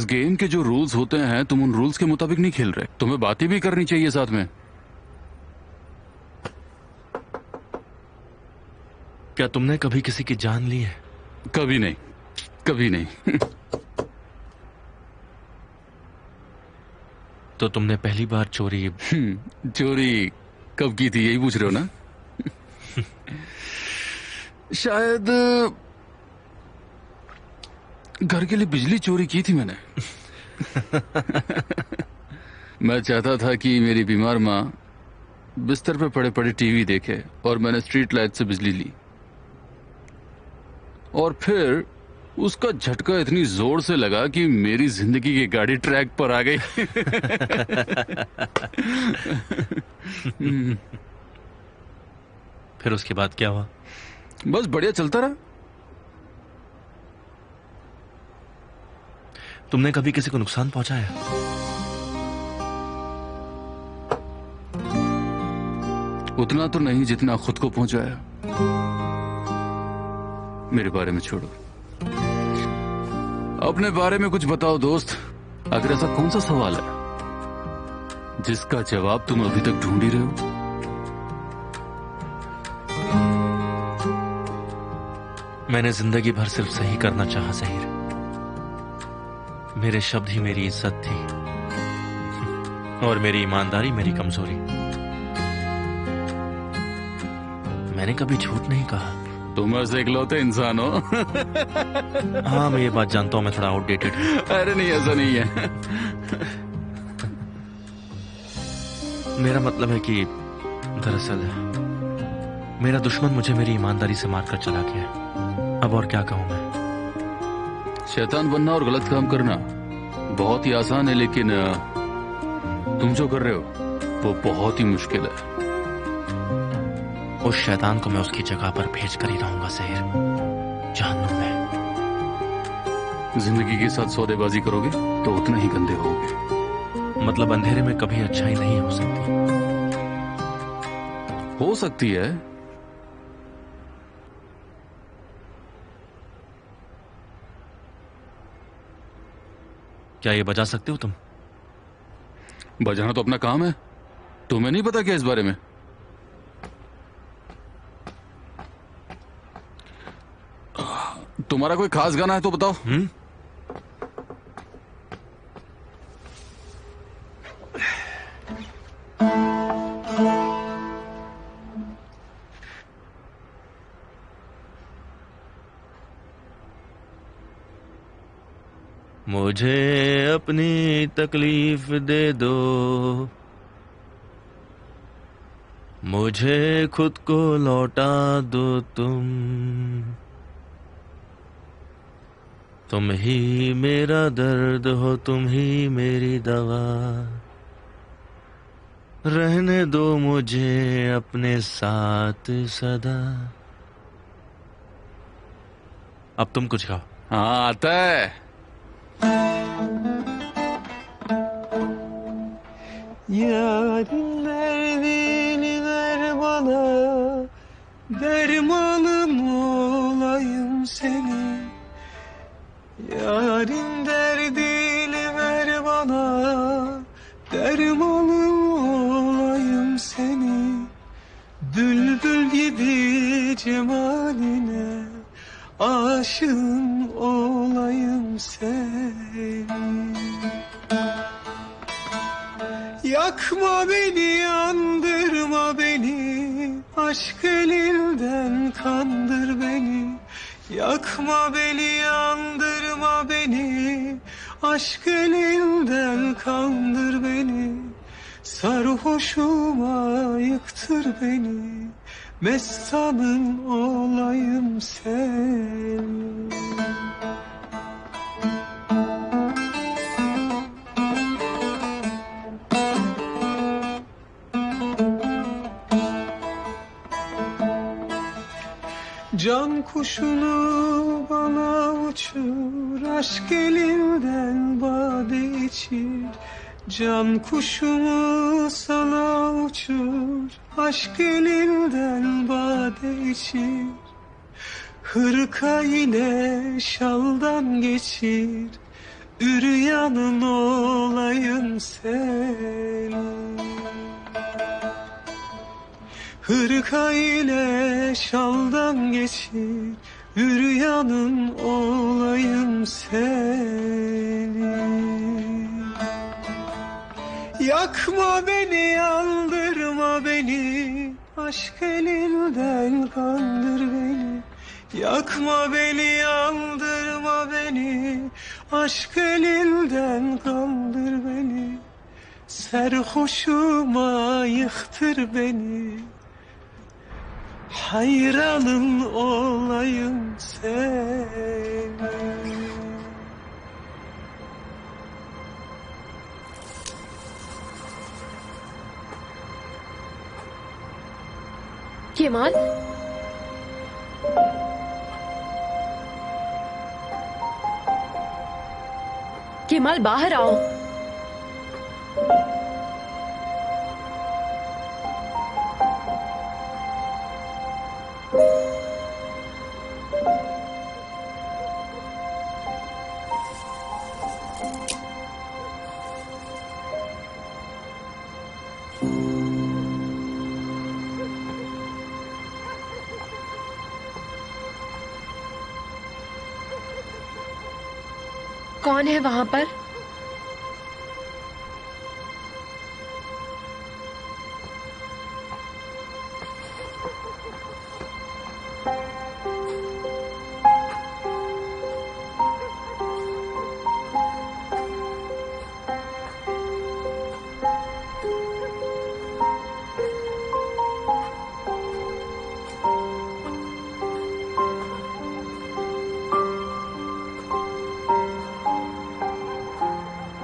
इस गेम के जो रूल्स होते हैं तुम उन रूल्स के मुताबिक नहीं खेल रहे। तुम्हें बातें भी करनी चाहिए साथ में। क्या तुमने कभी किसी की जान ली है? कभी नहीं, कभी नहीं। तो तुमने पहली बार चोरी चोरी कब की थी, यही पूछ रहे हो ना? शायद घर के लिए बिजली चोरी की थी मैंने। मैं चाहता था कि मेरी बीमार माँ बिस्तर पे पड़े पड़े टीवी देखे और मैंने स्ट्रीट लाइट से बिजली ली और फिर उसका झटका इतनी जोर से लगा कि मेरी जिंदगी की गाड़ी ट्रैक पर आ गई। फिर उसके बाद क्या हुआ? बस बढ़िया चलता रहा। तुमने कभी किसी को नुकसान पहुंचाया? उतना तो नहीं जितना खुद को पहुंचाया। मेरे बारे में छोड़ो, अपने बारे में कुछ बताओ दोस्त। अगर ऐसा कौन सा सवाल है जिसका जवाब तुम अभी तक ढूंढ ही रहे हो? मैंने जिंदगी भर सिर्फ सही करना चाहा ज़हीर। मेरे शब्द ही मेरी इज्जत थी और मेरी ईमानदारी मेरी कमजोरी। मैंने कभी झूठ नहीं कहा। तुम ऐसे इकलौते इंसान हो। हाँ, मैं ये बात जानता हूँ, मैं थोड़ा आउटडेटेड हूँ। अरे नहीं, ऐसा नहीं है। मेरा मतलब है कि दरअसल मेरा दुश्मन मुझे मेरी ईमानदारी से मारकर चला गया। अब और क्या कहूँ मैं। शैतान बनना और गलत काम करना बहुत ही आसान है, लेकिन तुम जो कर रहे हो वो बहुत ही मुश्किल है। उस शैतान को मैं उसकी जगह पर भेज कर ही रहूंगा ज़हीर, जहन्नुम में। जिंदगी के साथ सौदेबाजी करोगे तो उतना ही गंदे होगे। मतलब अंधेरे में कभी अच्छाई नहीं हो सकती? हो सकती है। क्या ये बजा सकते हो तुम? बजाना तो अपना काम है। तुम्हें नहीं पता क्या इस बारे में? तुम्हारा कोई खास गाना है तो बताओ। मुझे अपनी तकलीफ दे दो, मुझे खुद को लौटा दो तुम ही मेरा दर्द हो, तुम ही मेरी दवा। रहने दो मुझे अपने साथ सदा। अब तुम कुछ गाओ। हाँ, आता है। Yarın derdini ver bana, dermanım olayım senin. Yarın derdini ver bana, dermanım olayım senin. Bülbül gibi cemaline, aşığın olayım senin. Yakma beni, yandırma beni, aşk elinden kandır beni. Yakma beni, yandırma beni, aşk elinden kandır beni. Sarhoşuma yıktır beni, mestanın olayım senin. Can kuşunu bana uçur, aşk elinden bade içir. Can kuşumu sana uçur, aşk elinden bade içir. Hırka ile şaldan geçir, üryanın olayım senin. Hırka ile şaldan geçir, üryanın olayım senin. Yakma beni, yandırma beni, aşk elinden kandır beni. Yakma beni, yandırma beni, aşk elinden kandır beni. Serhoşuma yıktır beni, hayranın olayım senin. Kemal, Kemal बाहर आओ। कौन है वहां पर?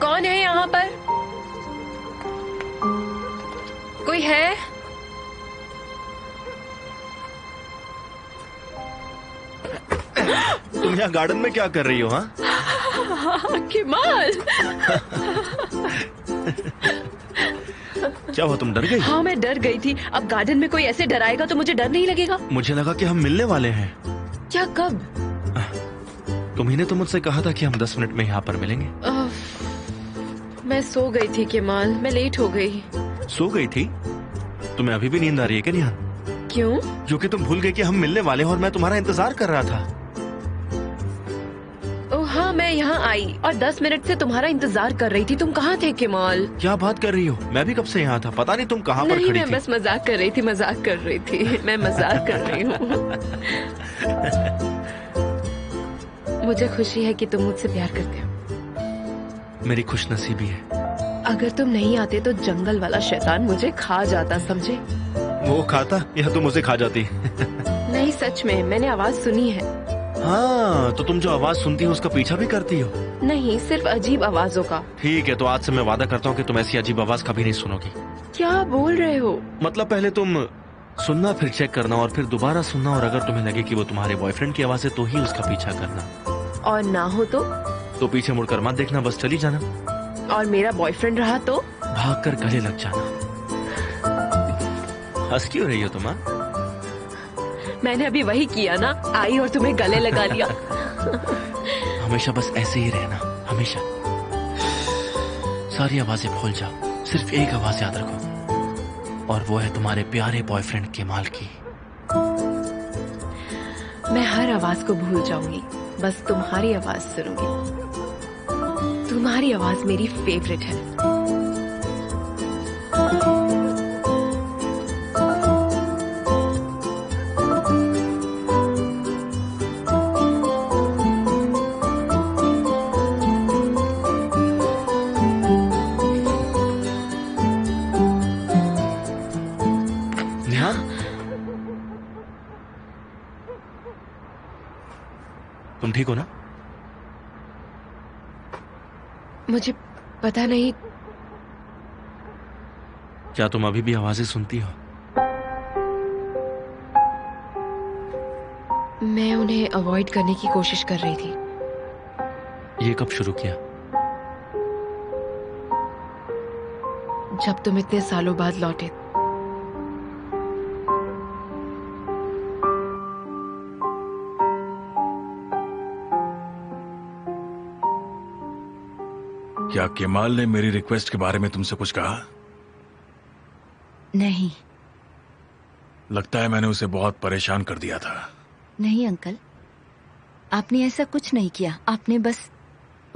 कौन है यहाँ पर? कोई है? तुम यहाँ गार्डन में क्या कर रही हो? हाँ केमाल, क्या हुआ, तुम डर गई? हाँ मैं डर गई थी। अब गार्डन में कोई ऐसे डराएगा तो मुझे डर नहीं लगेगा? मुझे लगा कि हम मिलने वाले हैं। क्या, कब? तुम्ही ने तो मुझसे कहा था कि हम 10 मिनट में यहाँ पर मिलेंगे। मैं सो गई थी केमाल, मैं लेट हो गई। सो गई थी? तुम्हें अभी भी नींद आ रही है क्या निहान? क्यों? क्योंकि तुम भूल गए कि हम मिलने वाले हैं और मैं तुम्हारा इंतजार कर रहा था। ओह हाँ, मैं यहाँ आई और 10 मिनट से तुम्हारा इंतजार कर रही थी। तुम कहाँ थे केमाल? क्या बात कर रही हो? मैं भी कब से यहाँ था, पता नहीं तुम कहाँ पर नहीं, खड़ी मैं थी। बस मजाक कर रही थी, मजाक कर रही थी। मैं मजाक कर रही हूँ। मुझे खुशी है कि तुम मुझसे प्यार करते हो। मेरी खुशनसीबी है। अगर तुम नहीं आते तो जंगल वाला शैतान मुझे खा जाता, समझे? वो खाता या तुम उसे खा जाती? नहीं, सच में, मैंने आवाज सुनी है। हाँ, तो तुम जो आवाज सुनती हो उसका पीछा भी करती हो? नहीं, सिर्फ अजीब आवाजों का। ठीक है, तो आज से मैं वादा करता हूँ कि तुम ऐसी अजीब आवाज कभी नहीं सुनोगी। क्या बोल रहे हो? मतलब पहले तुम सुनना, फिर चेक करना और फिर दोबारा सुनना, और अगर तुम्हें लगे कि वो तुम्हारे बॉयफ्रेंड की आवाज है तो ही उसका पीछा करना। और ना हो तो पीछे मुड़कर मत देखना, बस चली जाना। और मेरा बॉयफ्रेंड रहा तो? भाग कर गले लग जाना। हंस क्यों रही हो तुम? हाँ? मैंने अभी वही किया ना, आई और तुम्हें गले लगा लिया। हमेशा बस ऐसे ही रहना, हमेशा। सारी आवाजें भूल जाओ, सिर्फ एक आवाज याद रखो, और वो है तुम्हारे प्यारे बॉयफ्रेंड केमाल की। मैं हर आवाज को भूल जाऊंगी, बस तुम्हारी आवाज सुनूंगी। तुम्हारी आवाज मेरी फेवरेट है। तुम ठीक हो ना? मुझे पता नहीं। क्या तुम अभी भी आवाजें सुनती हो? मैं उन्हें अवॉइड करने की कोशिश कर रही थी। ये कब शुरू किया? जब तुम इतने सालों बाद लौटे। क्या केमाल ने मेरी रिक्वेस्ट के बारे में तुमसे कुछ कहा? नहीं। लगता है मैंने उसे बहुत परेशान कर दिया था। नहीं अंकल, आपने ऐसा कुछ नहीं किया। आपने बस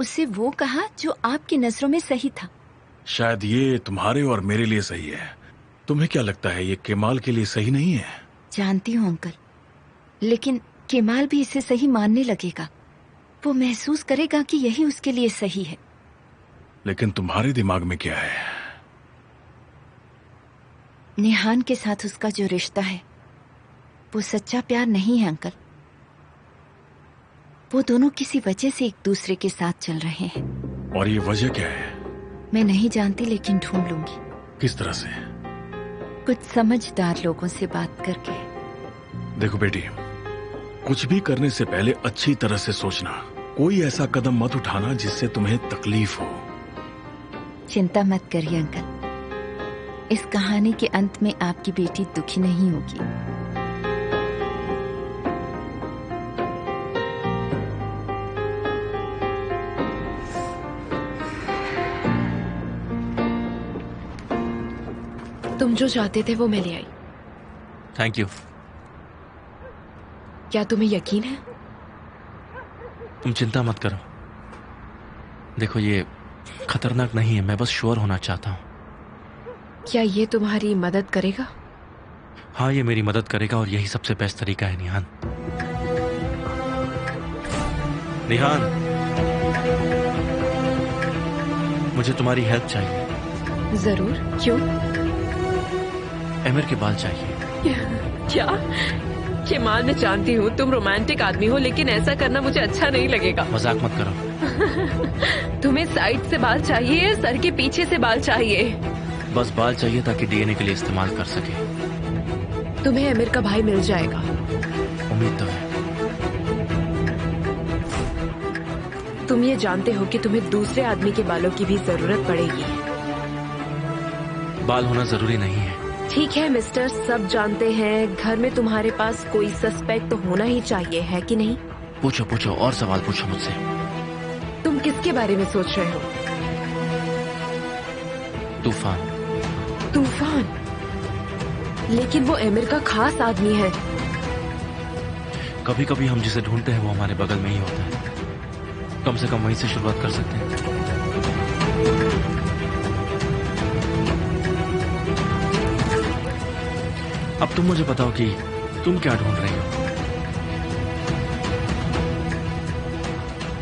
उससे वो कहा जो आपकी नजरों में सही था। शायद ये तुम्हारे और मेरे लिए सही है। तुम्हें क्या लगता है ये केमाल के लिए सही नहीं है? जानती हूँ अंकल, लेकिन केमाल भी इसे सही मानने लगेगा। वो महसूस करेगा कि यही उसके लिए सही है। लेकिन तुम्हारे दिमाग में क्या है? निहान के साथ उसका जो रिश्ता है वो सच्चा प्यार नहीं है अंकल। वो दोनों किसी वजह से एक दूसरे के साथ चल रहे हैं। और ये वजह क्या है? मैं नहीं जानती, लेकिन ढूंढ लूंगी। किस तरह से? कुछ समझदार लोगों से बात करके। देखो बेटी, कुछ भी करने से पहले अच्छी तरह से सोचना। कोई ऐसा कदम मत उठाना जिससे तुम्हें तकलीफ हो। चिंता मत करिए अंकल, इस कहानी के अंत में आपकी बेटी दुखी नहीं होगी। तुम जो चाहते थे वो मैं ले आई। Thank you. क्या तुम्हें यकीन है? तुम चिंता मत करो। देखो, ये खतरनाक नहीं है। मैं बस श्योर होना चाहता हूँ। क्या ये तुम्हारी मदद करेगा? हाँ, ये मेरी मदद करेगा और यही सबसे बेस्ट तरीका है। निहान, निहान, मुझे तुम्हारी हेल्प चाहिए। जरूर। क्यों? एमिर के बाल चाहिए। क्या? केमाल, मैं जानती हूँ तुम रोमांटिक आदमी हो, लेकिन ऐसा करना मुझे अच्छा नहीं लगेगा। मजाक मत करो। तुम्हें साइड से बाल चाहिए या सर के पीछे से बाल चाहिए? बस बाल चाहिए ताकि डीएनए के लिए इस्तेमाल कर सके। तुम्हें एमिर का भाई मिल जाएगा। उम्मीद तो है। तुम ये जानते हो कि तुम्हें दूसरे आदमी के बालों की भी जरूरत पड़ेगी। बाल होना जरूरी नहीं है। ठीक है मिस्टर, सब जानते हैं घर में तुम्हारे पास कोई सस्पेक्ट तो होना ही चाहिए, है कि नहीं? पूछो पूछो, और सवाल पूछो मुझसे। तुम किसके बारे में सोच रहे हो? तूफान। तूफान? लेकिन वो एमिर का खास आदमी है। कभी कभी हम जिसे ढूंढते हैं वो हमारे बगल में ही होता है। कम से कम वहीं से शुरुआत कर सकते हैं। अब तुम मुझे बताओ कि तुम क्या ढूंढ रही हो?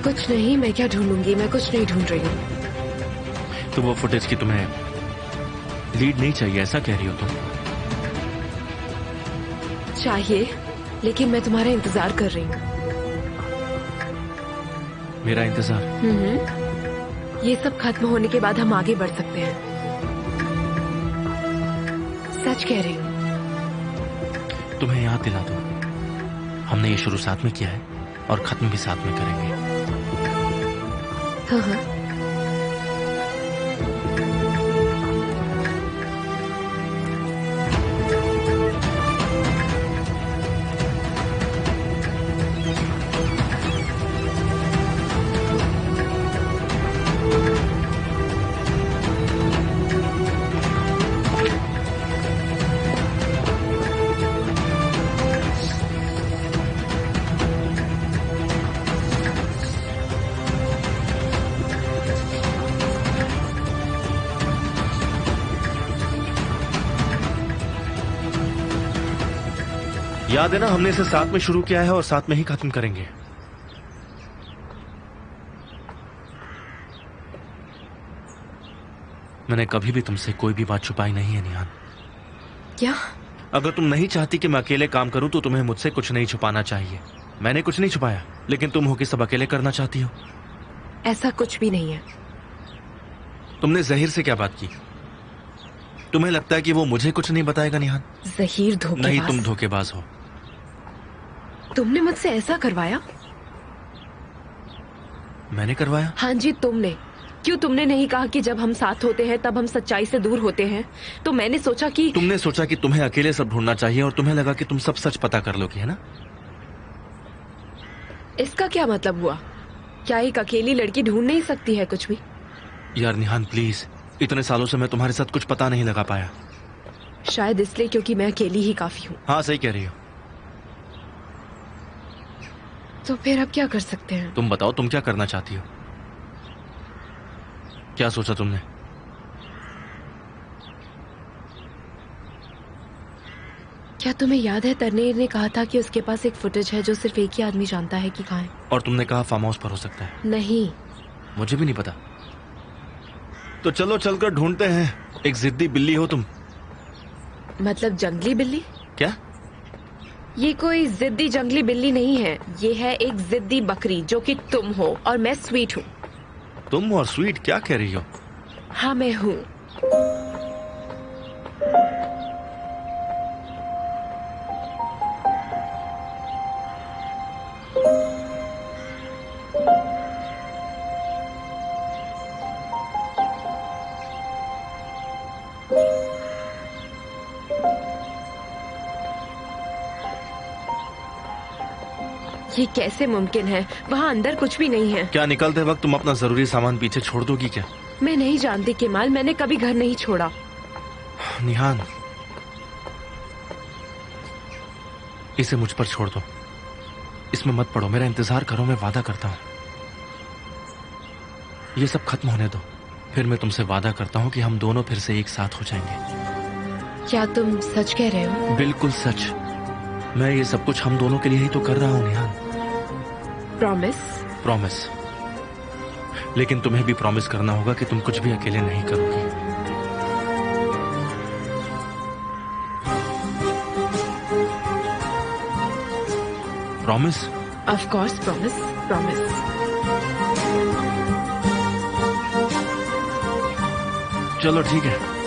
कुछ नहीं, मैं क्या ढूंढूंगी? मैं कुछ नहीं ढूंढ रही हूँ। तो वो फुटेज की तुम्हें लीड नहीं चाहिए, ऐसा कह रही हो तुम? चाहिए, लेकिन मैं तुम्हारा इंतजार कर रही हूँ। मेरा इंतजार? ये सब खत्म होने के बाद हम आगे बढ़ सकते हैं। सच कह रही हूँ। तुम्हें याद दिला दूं, हमने ये शुरू साथ में किया है और खत्म भी साथ में करेंगे। हाँ हाँ। याद है ना, हमने इसे साथ में शुरू किया है और साथ में ही खत्म करेंगे। मैंने कभी भी तुमसे कोई भी बात छुपाई नहीं है निहान। क्या? अगर तुम नहीं चाहती कि मैं अकेले काम करूं तो तुम्हें मुझसे कुछ नहीं छुपाना चाहिए। मैंने कुछ नहीं छुपाया, लेकिन तुम हो कि सब अकेले करना चाहती हो। ऐसा कुछ भी नहीं है। तुमने जहीर से क्या बात की? तुम्हें लगता है कि वो मुझे कुछ नहीं बताएगा निहान? जहीर धोखेबाज। नहीं, तुम धोखेबाज हो। तुमने मुझसे ऐसा करवाया? मैंने करवाया? हाँ जी, तुमने। क्यों तुमने नहीं कहा कि जब हम साथ होते हैं तब हम सच्चाई से दूर होते हैं? तो मैंने सोचा कि तुमने सोचा कि तुम्हें अकेले सब ढूंढना चाहिए और तुम्हें लगा कि तुम सब सच पता कर लोगी, है ना? इसका क्या मतलब हुआ? क्या एक अकेली लड़की ढूंढ नहीं सकती है कुछ भी? यार निहान प्लीज, इतने सालों से मैं तुम्हारे साथ कुछ पता नहीं लगा पाया। शायद इसलिए क्योंकि मैं अकेली ही काफी हूँ। हाँ सही कह रही हो। तो फिर अब क्या कर सकते हैं? तुम बताओ, तुम क्या करना चाहती हो? क्या सोचा तुमने? क्या तुम्हें याद है तनवीर ने कहा था कि उसके पास एक फुटेज है जो सिर्फ एक ही आदमी जानता है कि कहाँ है? और तुमने कहा फार्म हाउस पर हो सकता है। नहीं, मुझे भी नहीं पता। तो चलो चलकर ढूंढते हैं। एक जिद्दी बिल्ली हो तुम। मतलब जंगली बिल्ली? क्या? ये कोई जिद्दी जंगली बिल्ली नहीं है, ये है एक जिद्दी बकरी जो कि तुम हो, और मैं स्वीट हूँ। तुम और स्वीट क्या कह रही हो? हाँ मैं हूँ। ये कैसे मुमकिन है? वहाँ अंदर कुछ भी नहीं है। क्या निकलते वक्त तुम अपना जरूरी सामान पीछे छोड़ दोगी क्या? मैं नहीं जानती केमाल, मैंने कभी घर नहीं छोड़ा। निहान, इसे मुझ पर छोड़ दो। इसमें मत पड़ो, मेरा इंतजार करो, मैं वादा करता हूँ। ये सब खत्म होने दो, फिर मैं तुमसे वादा करता हूँ कि हम दोनों फिर से एक साथ हो जाएंगे। क्या तुम सच कह रहे हो? बिल्कुल सच। मैं ये सब कुछ हम दोनों के लिए ही तो कर रहा हूँ निहान। प्रॉमिस? प्रॉमिस। लेकिन तुम्हें भी प्रॉमिस करना होगा कि तुम कुछ भी अकेले नहीं करोगी। Promise? Of course promise, promise. चलो ठीक है।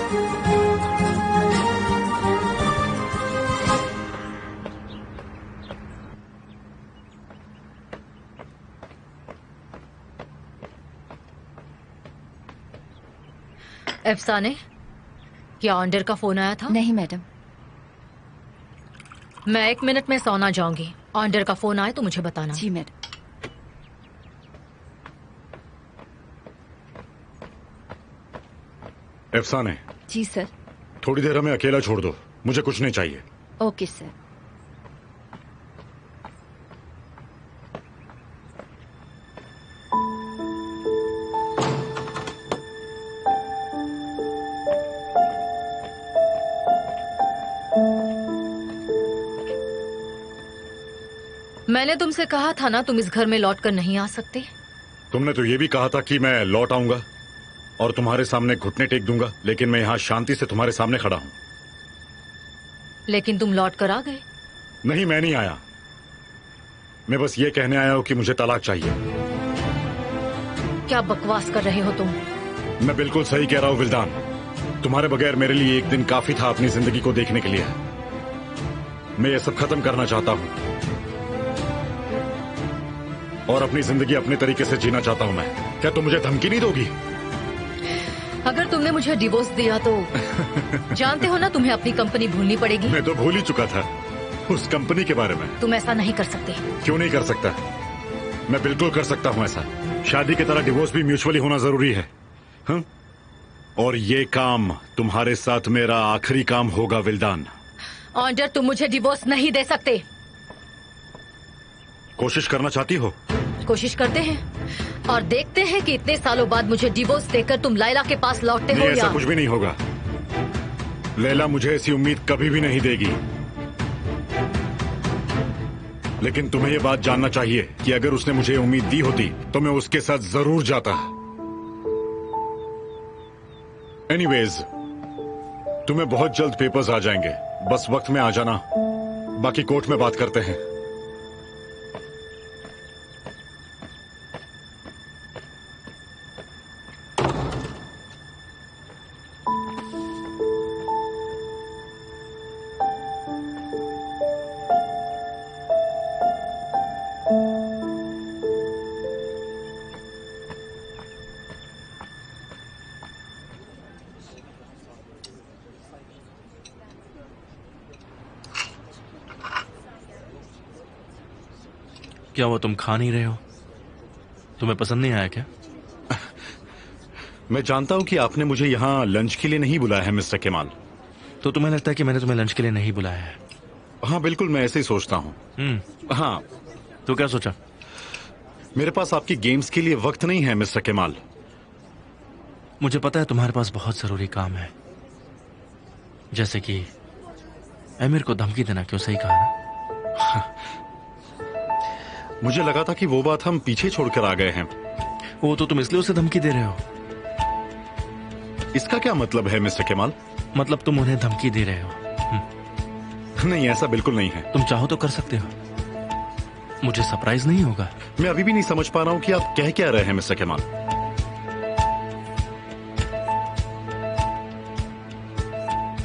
अफसाने, क्या ऑर्डर का फोन आया था? नहीं मैडम। मैं 1 मिनट में सोना जाऊंगी। ऑर्डर का फोन आए तो मुझे बताना। जी मैडम। अफसाने। जी सर। थोड़ी देर हमें अकेला छोड़ दो, मुझे कुछ नहीं चाहिए। Okay sir. मैंने तुमसे कहा था ना, तुम इस घर में लौट कर नहीं आ सकते। तुमने तो ये भी कहा था कि मैं लौट आऊंगा और तुम्हारे सामने घुटने टेक दूंगा, लेकिन मैं यहाँ शांति से तुम्हारे सामने खड़ा हूँ। लेकिन तुम लौट कर आ गए। नहीं, मैं नहीं आया। मैं बस ये कहने आया हूँ कि मुझे तलाक चाहिए। क्या बकवास कर रहे हो तुम? मैं बिल्कुल सही कह रहा हूँ विल्दान। तुम्हारे बगैर मेरे लिए एक दिन काफी था अपनी जिंदगी को देखने के लिए। मैं ये सब खत्म करना चाहता हूँ और अपनी जिंदगी अपने तरीके से जीना चाहता हूँ मैं। क्या तुम मुझे धमकी नहीं दोगी? अगर तुमने मुझे डिवोर्स दिया तो जानते हो ना, तुम्हें अपनी कंपनी भूलनी पड़ेगी। मैं तो भूल ही चुका था उस कंपनी के बारे में। तुम ऐसा नहीं कर सकते। क्यों नहीं कर सकता? मैं बिल्कुल कर सकता हूँ ऐसा। शादी की तरह डिवोर्स भी म्यूचुअली होना जरूरी है। हाँ? और ये काम तुम्हारे साथ मेरा आखिरी काम होगा विल्दान। ऑर्डर, तुम मुझे डिवोर्स नहीं दे सकते। कोशिश करना चाहती हो? कोशिश करते हैं और देखते हैं कि इतने सालों बाद मुझे डिवोर्स देकर तुम लैला के पास लौटते हो नहीं, या ऐसा कुछ भी नहीं होगा। लैला मुझे ऐसी उम्मीद कभी भी नहीं देगी। लेकिन तुम्हें यह बात जानना चाहिए कि अगर उसने मुझे उम्मीद दी होती तो मैं उसके साथ जरूर जाता। एनीवेज, तुम्हें बहुत जल्द पेपर्स आ जाएंगे, बस वक्त में आ जाना। बाकी कोर्ट में बात करते हैं। क्या वो तुम खा नहीं रहे हो? तुम्हें पसंद नहीं आया क्या? मैं जानता हूं कि आपने मुझे यहाँ लंच के लिए नहीं बुलाया है मिस्टर केमाल। तो तुम्हें लगता है कि मैंने तुम्हें लंच के लिए नहीं बुलाया है? हाँ बिल्कुल, मैं ऐसे ही सोचता हूँ। हाँ, तो क्या सोचा? मेरे पास आपकी गेम्स के लिए वक्त नहीं है मिस्टर केमाल। मुझे पता है तुम्हारे पास बहुत जरूरी काम है, जैसे कि एमिर को धमकी देना। क्यों, सही कहा ना? मुझे लगा था कि वो बात हम पीछे छोड़कर आ गए हैं। वो तो तुम इसलिए उसे धमकी दे रहे हो। इसका क्या मतलब है मिस्टर केमाल? मतलब तुम उन्हें धमकी दे रहे हो? नहीं, ऐसा बिल्कुल नहीं है। तुम चाहो तो कर सकते हो, मुझे सरप्राइज नहीं होगा। मैं अभी भी नहीं समझ पा रहा हूँ कि आप कह क्या रहे हैं मिस्टर केमाल।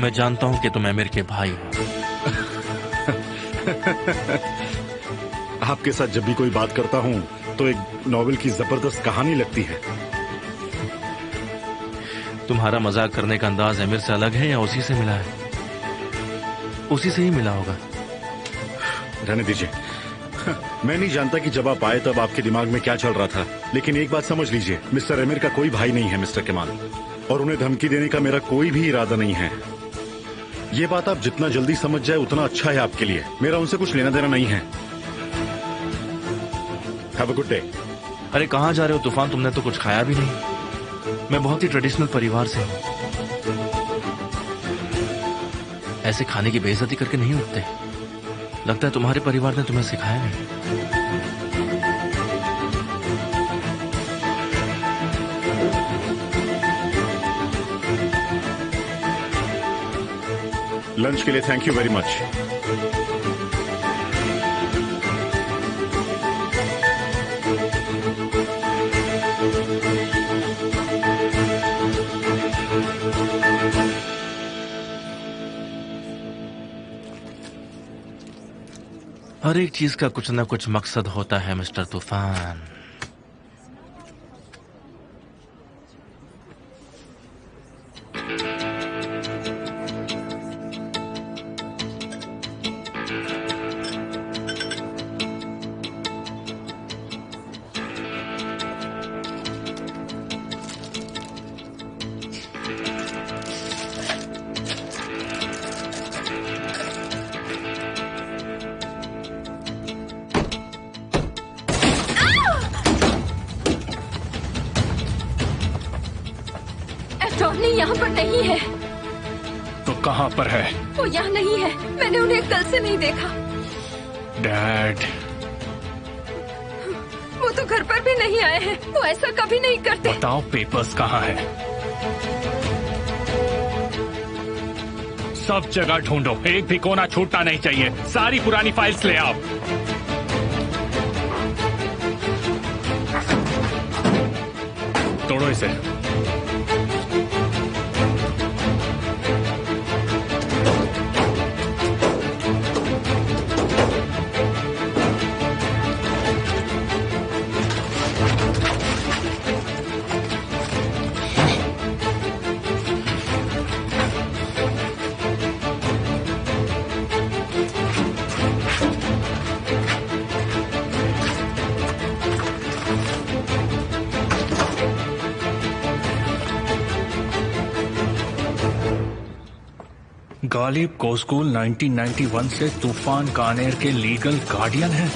मैं जानता हूं कि तुम एमिर के भाई हो। आपके साथ जब भी कोई बात करता हूं तो एक नॉवेल की जबरदस्त कहानी लगती है। तुम्हारा मजाक करने का अंदाज एमिर से अलग है या उसी से मिला है? उसी से ही मिला होगा। रहने दीजिए। मैं नहीं जानता कि जब आप आए तब आपके दिमाग में क्या चल रहा था, लेकिन एक बात समझ लीजिए, मिस्टर एमिर का कोई भाई नहीं है मिस्टर केमाल, और उन्हें धमकी देने का मेरा कोई भी इरादा नहीं है। ये बात आप जितना जल्दी समझ जाए उतना अच्छा है आपके लिए। मेरा उनसे कुछ लेना देना नहीं है। Have a good day. अरे कहाँ जा रहे हो तूफान? तुमने तो कुछ खाया भी नहीं। मैं बहुत ही ट्रेडिशनल परिवार से हूँ। ऐसे खाने की बेइज्जती करके नहीं उठते। लगता है तुम्हारे परिवार ने तुम्हें सिखाया नहीं। लंच के लिए थैंक यू वेरी मच। हर एक चीज का कुछ ना कुछ मकसद होता है मिस्टर तूफान। टॉनी यहाँ पर नहीं है। तो कहाँ पर है? वो यहाँ नहीं है। मैंने उन्हें कल से नहीं देखा। डैड, वो तो घर पर भी नहीं आए हैं। वो ऐसा कभी नहीं करते। बताओ पेपर्स कहाँ है? सब जगह ढूंढो, एक भी कोना छूटना नहीं चाहिए। सारी पुरानी फाइल्स ले आओ। तोड़ो इसे। गालिब कोस्कूल 1991 से तूफान कानेर के लीगल गार्डियन हैं।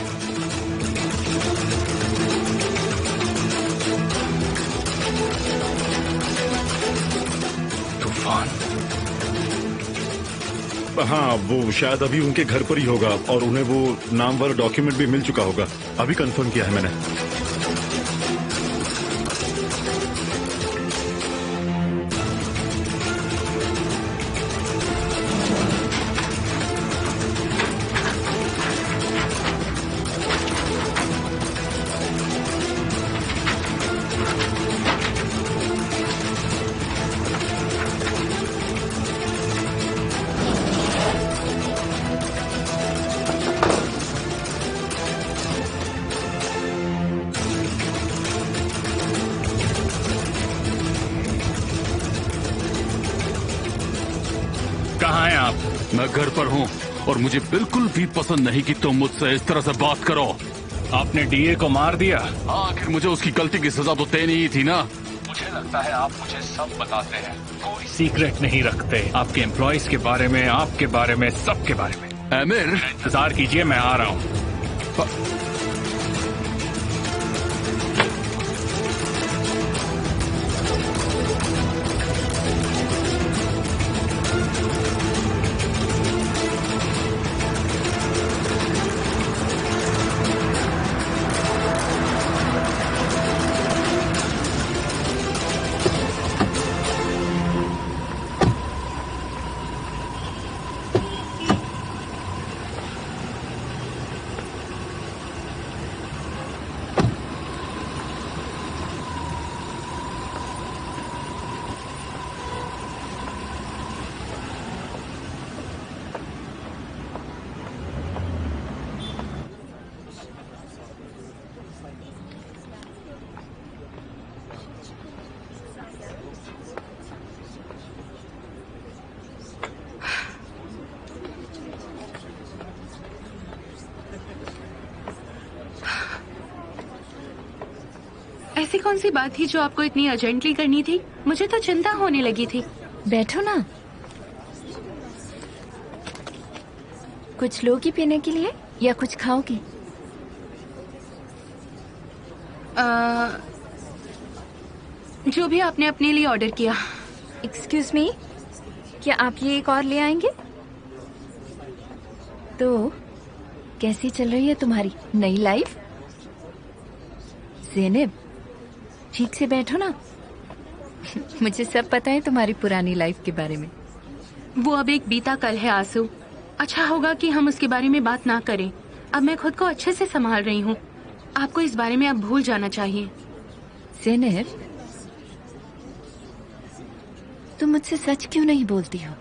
तूफान? हाँ, वो शायद अभी उनके घर पर ही होगा और उन्हें वो नाम वाला डॉक्यूमेंट भी मिल चुका होगा। अभी कंफर्म किया है मैंने। कहाँ हैं आप? मैं घर पर हूँ और मुझे बिल्कुल भी पसंद नहीं कि तुम मुझसे इस तरह से बात करो। आपने डीए को मार दिया। आखिर मुझे उसकी गलती की सजा तो देनी ही थी ना। मुझे लगता है आप मुझे सब बताते हैं, कोई सीक्रेट नहीं रखते। आपके एम्प्लॉयज के बारे में, आपके बारे में, सबके बारे में। आमिर, इंतजार कीजिए, मैं आ रहा हूँ। ऐसी कौन सी बात थी जो आपको इतनी अर्जेंटली करनी थी? मुझे तो चिंता होने लगी थी। बैठो ना, कुछ लोगी पीने के लिए या कुछ खाओगी? जो भी आपने अपने लिए ऑर्डर किया। एक्सक्यूज मी, क्या आप ये एक और ले आएंगे? तो कैसी चल रही है तुम्हारी नई लाइफ? ज़ैनब, ठीक से बैठो ना। मुझे सब पता है तुम्हारी पुरानी लाइफ के बारे में। वो अब एक बीता कल है आंसू। अच्छा होगा कि हम उसके बारे में बात ना करें। अब मैं खुद को अच्छे से संभाल रही हूँ। आपको इस बारे में अब भूल जाना चाहिए। ज़ैनब, तुम मुझसे सच क्यों नहीं बोलती हो?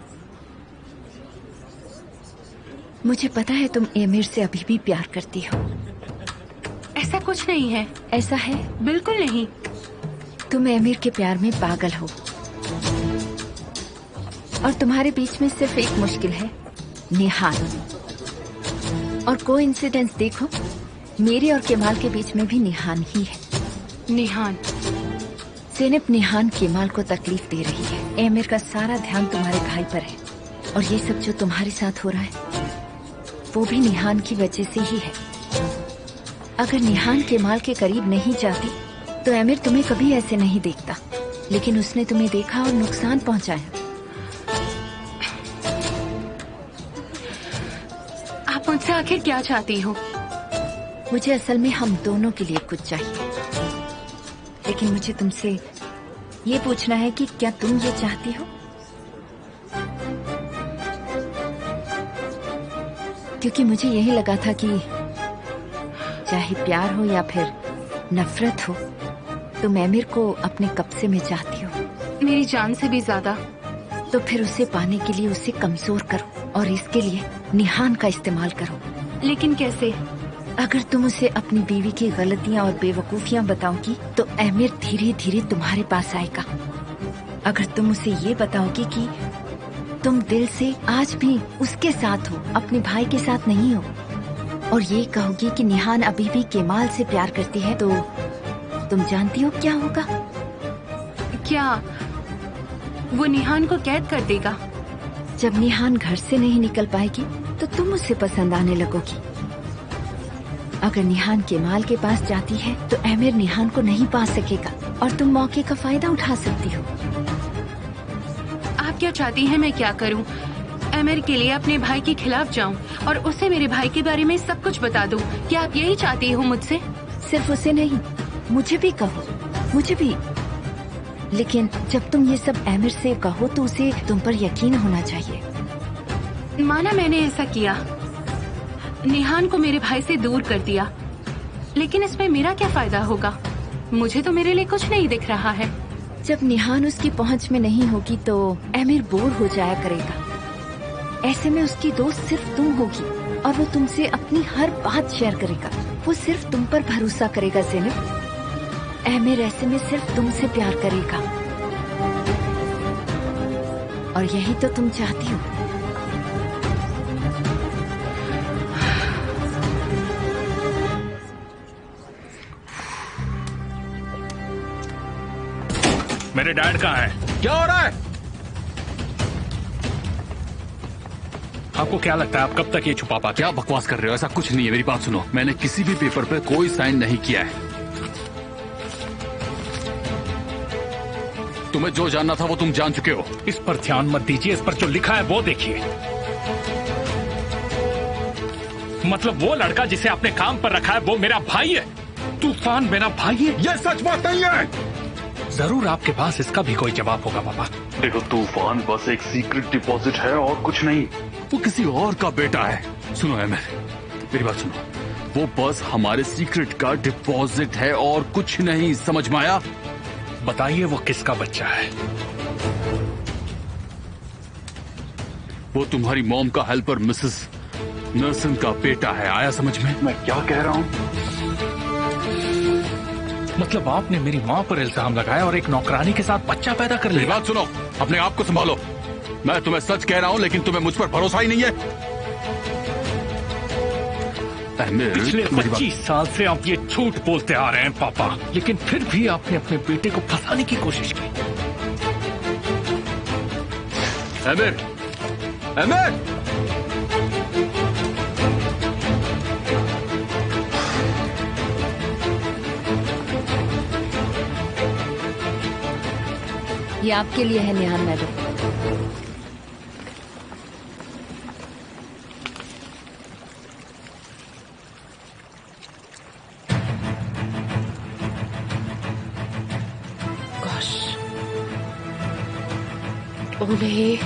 मुझे पता है तुम एमिर से अभी भी प्यार करती हो। ऐसा कुछ नहीं है। ऐसा है। बिल्कुल नहीं। तुम एमिर के प्यार में पागल हो और तुम्हारे बीच में सिर्फ एक मुश्किल है, निहाल। और कोइंसिडेंस देखो, मेरे और केमाल के बीच में भी निहान ही है। निहान? ज़ैनब, निहान केमाल को तकलीफ दे रही है। एमिर का सारा ध्यान तुम्हारे भाई पर है और ये सब जो तुम्हारे साथ हो रहा है वो भी निहान की वजह से ही है। अगर निहान केमाल के करीब नहीं जाती तो एमिर तुम्हें कभी ऐसे नहीं देखता, लेकिन उसने तुम्हें देखा और नुकसान पहुंचाया। आप मुझसे आखिर क्या चाहती हो? मुझे असल में हम दोनों के लिए कुछ चाहिए, लेकिन मुझे तुमसे ये पूछना है कि क्या तुम ये चाहती हो? क्योंकि मुझे यही लगा था कि चाहे प्यार हो या फिर नफरत हो, तुम एमिर को अपने कब्जे में चाहती हो। मेरी जान से भी ज्यादा। तो फिर उसे पाने के लिए उसे कमजोर करो और इसके लिए निहान का इस्तेमाल करो। लेकिन कैसे? अगर तुम उसे अपनी बीवी की गलतियां और बेवकूफियां बताओगी तो एमिर धीरे धीरे तुम्हारे पास आएगा। अगर तुम उसे ये बताओगी कि तुम दिल से आज भी उसके साथ हो, अपने भाई के साथ नहीं हो, और ये कहोगी कि निहान अभी भी केमाल से प्यार करती है, तो तुम जानती हो क्या होगा? क्या वो निहान को कैद कर देगा? जब निहान घर से नहीं निकल पाएगी तो तुम उसे पसंद आने लगोगी। अगर निहान केमाल के पास जाती है तो एमिर निहान को नहीं पा सकेगा और तुम मौके का फायदा उठा सकती हो। आप क्या चाहती हैं मैं क्या करूं? एमिर के लिए अपने भाई के खिलाफ जाऊं और उसे मेरे भाई के बारे में सब कुछ बता दूं? क्या आप यही चाहती हो मुझसे? सिर्फ उसे नहीं, मुझे भी कहो, मुझे भी। लेकिन जब तुम ये सब एमिर से कहो तो उसे तुम पर यकीन होना चाहिए। माना मैंने ऐसा किया, निहान को मेरे भाई से दूर कर दिया, लेकिन इसमें मेरा क्या फायदा होगा? मुझे तो मेरे लिए कुछ नहीं दिख रहा है। जब निहान उसकी पहुंच में नहीं होगी तो एमिर बोर हो जाया करेगा। ऐसे में उसकी दोस्त सिर्फ तुम होगी और वो तुमसे अपनी हर बात शेयर करेगा। वो सिर्फ तुम पर भरोसा करेगा ज़ैनब। एमिर ऐसे में सिर्फ तुमसे प्यार करेगा और यही तो तुम चाहती हो। मेरे डैड कहाँ हैं? क्या हो रहा है? आपको क्या लगता है आप कब तक ये छुपा पाते? क्या बकवास कर रहे हो? ऐसा कुछ नहीं है, मेरी बात सुनो। मैंने किसी भी पेपर पे कोई साइन नहीं किया है। तुम्हें जो जानना था वो तुम जान चुके हो। इस पर ध्यान मत दीजिए, इस पर जो लिखा है वो देखिए। मतलब वो लड़का जिसे आपने काम पर रखा है वो मेरा भाई है। तूफान मेरा भाई है। यह सच बात नहीं है। जरूर आपके पास इसका भी कोई जवाब होगा पापा। देखो, तूफान बस एक सीक्रेट डिपॉजिट है और कुछ नहीं। वो किसी और का बेटा है। सुनो एमिर, मेरी बात सुनो। वो बस हमारे सीक्रेट का डिपॉजिट है और कुछ नहीं, समझ में आया? बताइए वो किसका बच्चा है? वो तुम्हारी मॉम का हेल्पर मिसेस नर्सन का बेटा है। आया समझ में मैं क्या कह रहा हूँ? मतलब आपने मेरी माँ पर इल्जाम लगाया और एक नौकरानी के साथ बच्चा पैदा कर लिया। बात सुनो, अपने आप को संभालो। मैं तुम्हें सच कह रहा हूँ, लेकिन तुम्हें मुझ पर भरोसा ही नहीं है। पिछले 25 साल से आप ये झूठ बोलते आ रहे हैं पापा, लेकिन फिर भी आपने अपने बेटे को फंसाने की कोशिश की। Emir, emir! ये आपके लिए है निहान मैडम। ओह नहीं,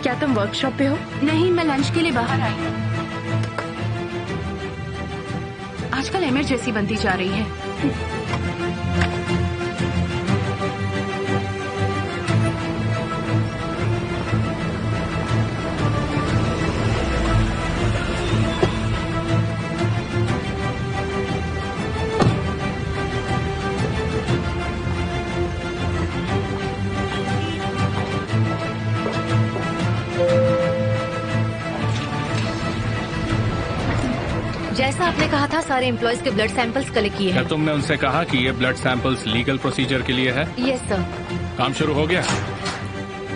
क्या तुम वर्कशॉप पे हो? नहीं, मैं लंच के लिए बाहर आई हूँ। आजकल एमिर जैसी बनती जा रही है। जैसा आपने कहा था, सारे एम्प्लॉयज के ब्लड सैंपल्स कलेक्ट किए क्या हैं। तुमने उनसे कहा कि ये ब्लड सैंपल्स लीगल प्रोसीजर के लिए है? Yes sir. काम शुरू हो गया?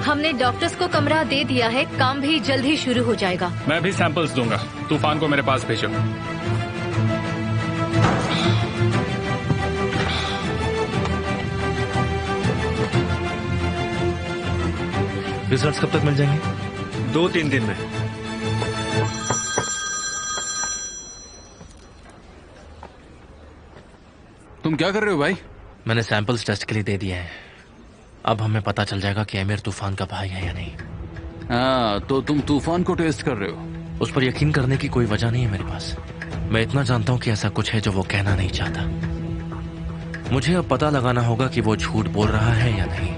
हमने डॉक्टर्स को कमरा दे दिया है, काम भी जल्द ही शुरू हो जाएगा। मैं भी सैंपल्स दूंगा। तूफान को मेरे पास भेजो। रिजल्ट्स कब तक मिल जाएंगे? 2-3 दिन में। तुम क्या कर रहे हो भाई? मैंने सैंपल्स टेस्ट के लिए दे दिए हैं। अब हमें पता चल जाएगा कि एमिर तूफान का भाई है या नहीं। हाँ, तो तुम तूफान को टेस्ट कर रहे हो? उस पर यकीन करने की कोई वजह नहीं है मेरे पास। मैं इतना जानता हूं कि ऐसा कुछ है जो वो कहना नहीं चाहता। मुझे अब पता लगाना होगा कि वो झूठ बोल रहा है या नहीं।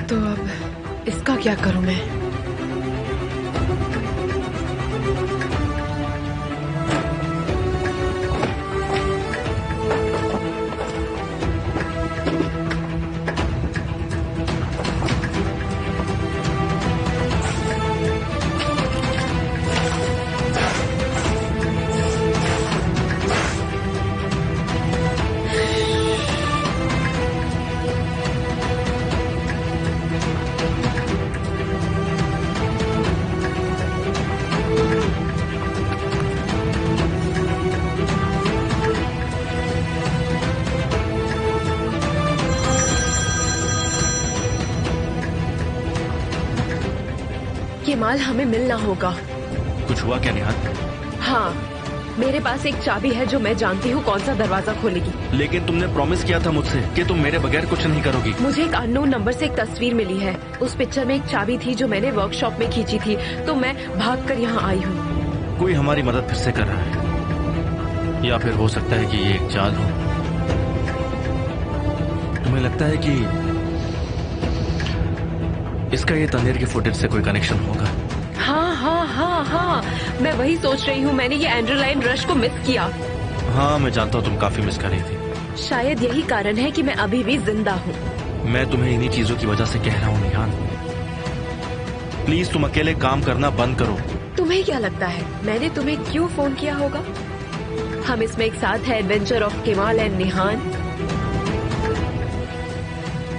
तो अब इसका क्या करूं मैं? ये माल हमें मिलना होगा। कुछ हुआ क्या निहाल? हाँ, मेरे पास एक चाबी है जो मैं जानती हूँ कौन सा दरवाजा खोलेगी। लेकिन तुमने प्रॉमिस किया था मुझसे कि तुम मेरे बगैर कुछ नहीं करोगी। मुझे एक अननोन नंबर से एक तस्वीर मिली है। उस पिक्चर में एक चाबी थी जो मैंने वर्कशॉप में खींची थी, तो मैं भागकर यहाँ आई हूँ। कोई हमारी मदद फिर से कर रहा है, या फिर हो सकता है कि ये एक चाल हो। तुम्हें लगता है कि इसका ये तंदेर के फुटेज से कोई कनेक्शन होगा? हाँ हाँ हाँ हाँ, मैं वही सोच रही हूँ। मैंने ये एड्रेनालाइन रश को मिस किया। हाँ, मैं जानता हूँ तुम काफी मिस कर रही थी। शायद यही कारण है कि मैं अभी भी जिंदा हूँ। मैं तुम्हें इन्हीं चीजों की वजह से कह रहा हूँ निहान, प्लीज तुम अकेले काम करना बंद करो। तुम्हें क्या लगता है मैंने तुम्हें क्यों फोन किया होगा? हम इसमें एक साथ है, एडवेंचर ऑफ केमाल एंड निहान।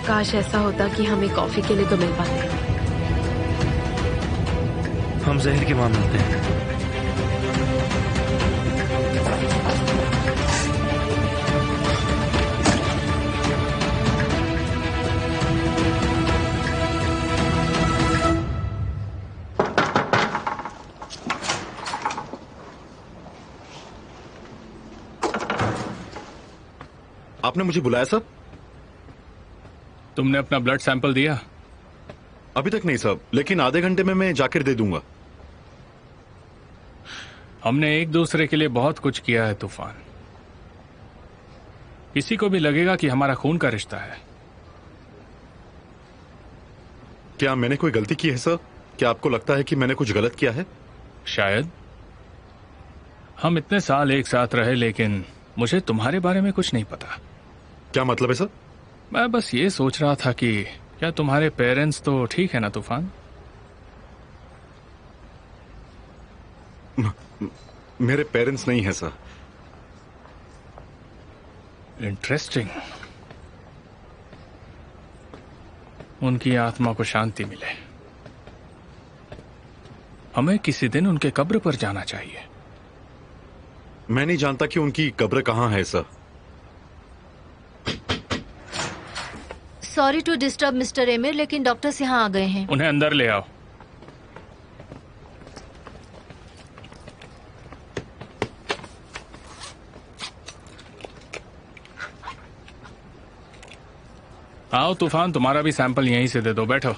काश ऐसा होता कि हम एक कॉफी के लिए तो मिल पाते। हम जहर के वहां मिलते हैं। आपने मुझे बुलाया सर? तुमने अपना ब्लड सैंपल दिया? अभी तक नहीं सर, लेकिन आधे घंटे में मैं जाकर दे दूंगा। हमने एक दूसरे के लिए बहुत कुछ किया है तूफान। किसी को भी लगेगा कि हमारा खून का रिश्ता है। क्या मैंने कोई गलती की है सर? क्या आपको लगता है कि मैंने कुछ गलत किया है? शायद। हम इतने साल एक साथ रहे, लेकिन मुझे तुम्हारे बारे में कुछ नहीं पता। क्या मतलब है सर? मैं बस ये सोच रहा था कि क्या तुम्हारे पेरेंट्स तो ठीक है ना तूफान? मेरे पेरेंट्स नहीं है सर। इंटरेस्टिंग। उनकी आत्मा को शांति मिले। हमें किसी दिन उनके कब्र पर जाना चाहिए। मैं नहीं जानता कि उनकी कब्र कहां है sir. Sorry to disturb mister Emir, लेकिन डॉक्टर्स यहाँ आ गए हैं। उन्हें अंदर ले आओ। आओ तूफान, तुम्हारा भी सैंपल यहीं से दे दो। बैठो।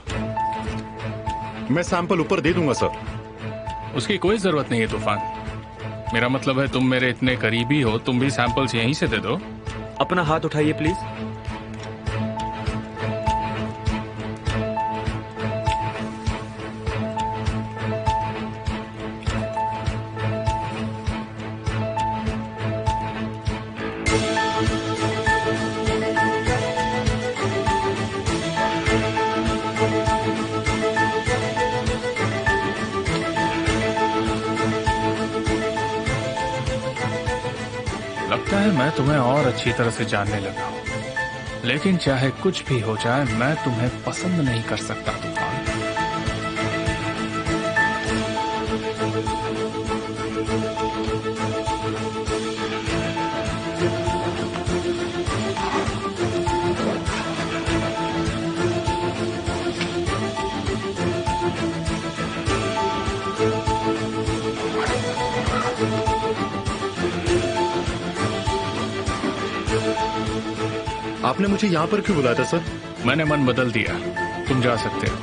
मैं सैंपल ऊपर दे दूंगा सर। उसकी कोई जरूरत नहीं है तूफान। मेरा मतलब है तुम मेरे इतने करीबी हो, तुम भी सैंपल्स यहीं से दे दो। अपना हाथ उठाइए प्लीज। लगता है मैं तुम्हें और अच्छी तरह से जानने लगा हूं, लेकिन चाहे कुछ भी हो जाए मैं तुम्हें पसंद नहीं कर सकता तूफान। आपने मुझे यहाँ पर क्यों बुलाया था सर? मैंने मन बदल दिया, तुम जा सकते हो।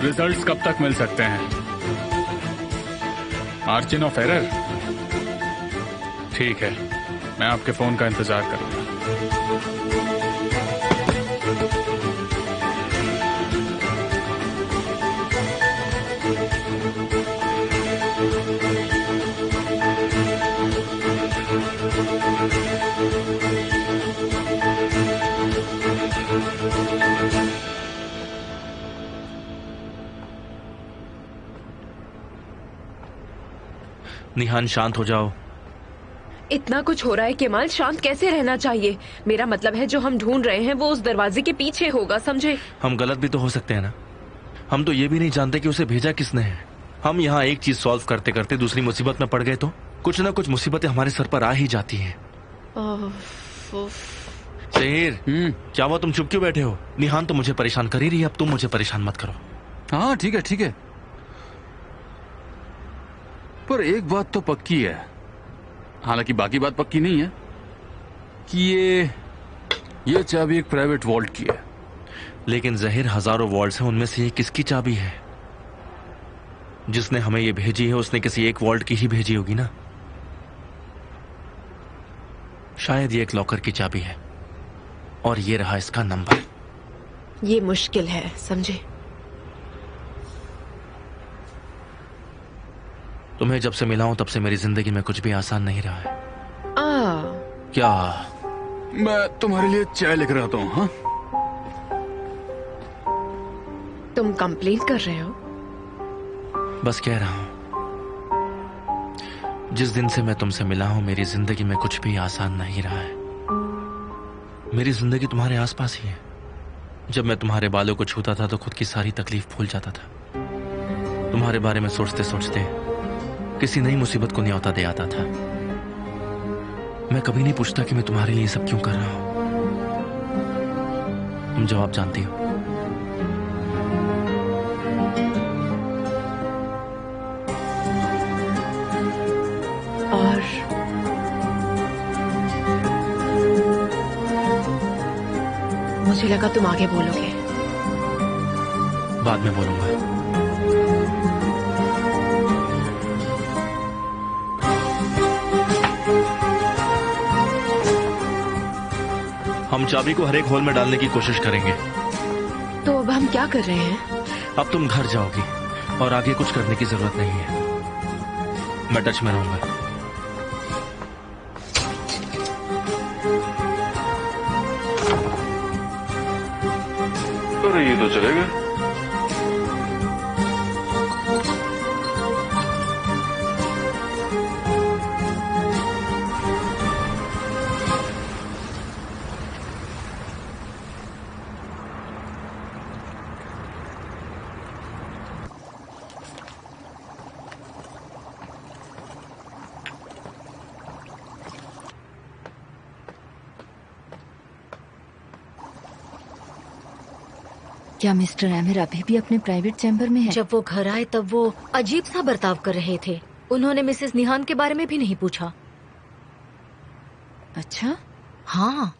रिजल्ट्स कब तक मिल सकते हैं? Margin of error? ठीक है, मैं आपके फोन का इंतजार करूंगा। निहान शांत हो जाओ। इतना कुछ हो रहा है केमाल, शांत कैसे रहना चाहिए? मेरा मतलब है जो हम ढूंढ रहे हैं वो उस दरवाजे के पीछे होगा, समझे? हम गलत भी तो हो सकते हैं ना। हम तो ये भी नहीं जानते कि उसे भेजा किसने है। हम यहाँ एक चीज सॉल्व करते करते दूसरी मुसीबत में पड़ गए तो कुछ ना कुछ मुसीबतें हमारे सर पर आ ही जाती हैं। शहीर, क्या वो तुम चुप क्यों बैठे हो? निहान तो मुझे परेशान कर ही रही है, अब तुम मुझे परेशान मत करो। हाँ ठीक है ठीक है, पर एक बात तो पक्की है, हालांकि बाकी बात पक्की नहीं है, कि ये चाबी एक प्राइवेट वॉल्ट की है। लेकिन जहीर, हजारों वॉल्ट्स हैं, उनमें से ये किसकी चाबी है? जिसने हमें ये भेजी है उसने किसी एक वॉल्ट की ही भेजी होगी ना। शायद ये एक लॉकर की चाबी है और ये रहा इसका नंबर। ये मुश्किल है, समझे? तुम्हें जब से मिला हूं तब से मेरी जिंदगी में कुछ भी आसान नहीं रहा है। क्या? मैं तुम्हारे लिए चाय लेकर आता हूं। हाँ, तुम कंप्लेन कर रहे हो? बस कह रहा हूं, जिस दिन से मैं तुमसे मिला हूं मेरी जिंदगी में कुछ भी आसान नहीं रहा है। मेरी जिंदगी तुम्हारे आसपास ही है। जब मैं तुम्हारे बालों को छूता था तो खुद की सारी तकलीफ भूल जाता था। तुम्हारे बारे में सोचते सोचते किसी नई मुसीबत को न्योता दे आता था। मैं कभी नहीं पूछता कि मैं तुम्हारे लिए सब क्यों कर रहा हूं। तुम जवाब जानती हो। और मुझे लगा तुम आगे बोलोगे। बाद में बोलूंगा। हम चाबी को हर एक होल में डालने की कोशिश करेंगे। तो अब हम क्या कर रहे हैं? अब तुम घर जाओगी और आगे कुछ करने की जरूरत नहीं है। मैं टच में रहूंगा। अरे ये तो चले गए। क्या मिस्टर एमिर अभी भी अपने प्राइवेट चैम्बर में है? जब वो घर आए तब वो अजीब सा बर्ताव कर रहे थे। उन्होंने मिसेस निहान के बारे में भी नहीं पूछा। अच्छा? हाँ,